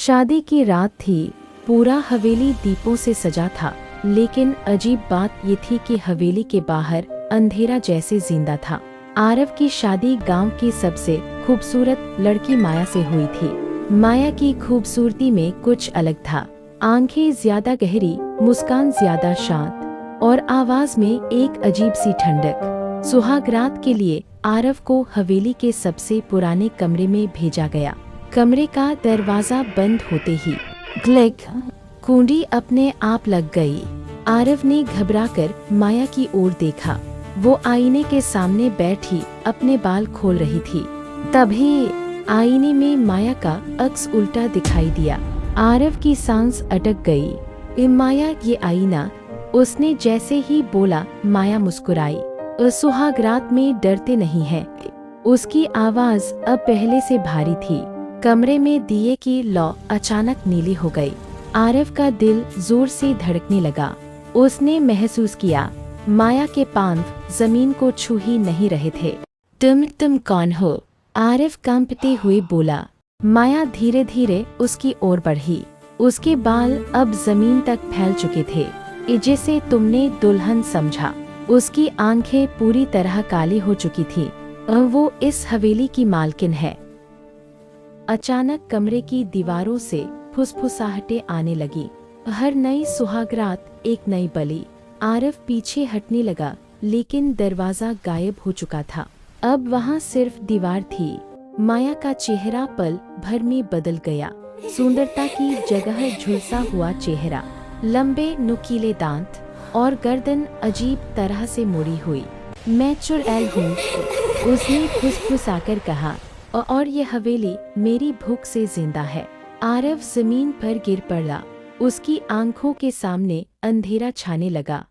शादी की रात थी। पूरा हवेली दीपों से सजा था, लेकिन अजीब बात ये थी कि हवेली के बाहर अंधेरा जैसे जिंदा था। आरव की शादी गांव की सबसे खूबसूरत लड़की माया से हुई थी। माया की खूबसूरती में कुछ अलग था। आंखें ज्यादा गहरी, मुस्कान ज्यादा शांत और आवाज में एक अजीब सी ठंडक। सुहागरात के लिए आरव को हवेली के सबसे पुराने कमरे में भेजा गया। कमरे का दरवाजा बंद होते ही क्लिक, कुंडी अपने आप लग गई। आरव ने घबराकर माया की ओर देखा। वो आईने के सामने बैठी अपने बाल खोल रही थी। तभी आईने में माया का अक्स उल्टा दिखाई दिया। आरव की सांस अटक गई। माया, ये आईना। उसने जैसे ही बोला, माया मुस्कुराई। सुहागरात में डरते नहीं है। उसकी आवाज अब पहले से भारी थी। कमरे में दिए की लौ अचानक नीली हो गई। आरव का दिल जोर से धड़कने लगा। उसने महसूस किया माया के पांव जमीन को छू ही नहीं रहे थे। तुम कौन हो? आरव कांपते हुए बोला। माया धीरे धीरे उसकी ओर बढ़ी। उसके बाल अब जमीन तक फैल चुके थे, जिसे तुमने दुल्हन समझा। उसकी आंखें पूरी तरह काली हो चुकी थी। वो इस हवेली की मालकिन है। अचानक कमरे की दीवारों से फुसफुसाहटें आने लगी। हर नई सुहागरात एक नई बलि। आरव पीछे हटने लगा, लेकिन दरवाजा गायब हो चुका था। अब वहाँ सिर्फ दीवार थी। माया का चेहरा पल भर में बदल गया। सुंदरता की जगह झुलसा हुआ चेहरा, लंबे नुकीले दांत और गर्दन अजीब तरह से मुड़ी हुई। मैं चुड़ैल हूँ, उसने फुसफुसाकर कहा, और ये हवेली मेरी भूख से जिंदा है। आरव जमीन पर गिर पड़ा। उसकी आंखों के सामने अंधेरा छाने लगा।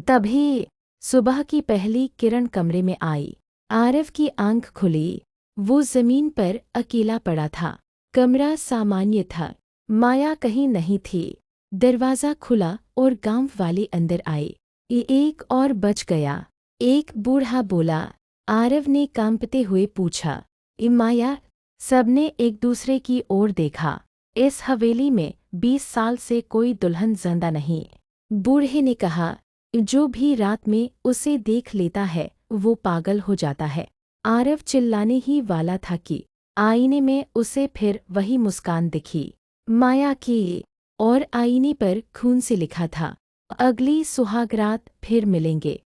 तभी सुबह की पहली किरण कमरे में आई। आरव की आंख खुली। वो जमीन पर अकेला पड़ा था। कमरा सामान्य था। माया कहीं नहीं थी। दरवाजा खुला और गांव वाले अंदर आए। एक और बच गया, एक बूढ़ा बोला। आरव ने कांपते हुए पूछा, माया? सबने एक दूसरे की ओर देखा। इस हवेली में 20 साल से कोई दुल्हन जिंदा नहीं। बूढ़े ने कहा, जो भी रात में उसे देख लेता है वो पागल हो जाता है। आरव चिल्लाने ही वाला था कि आईने में उसे फिर वही मुस्कान दिखी, माया की, और आईने पर खून से लिखा था, अगली सुहागरात फिर मिलेंगे।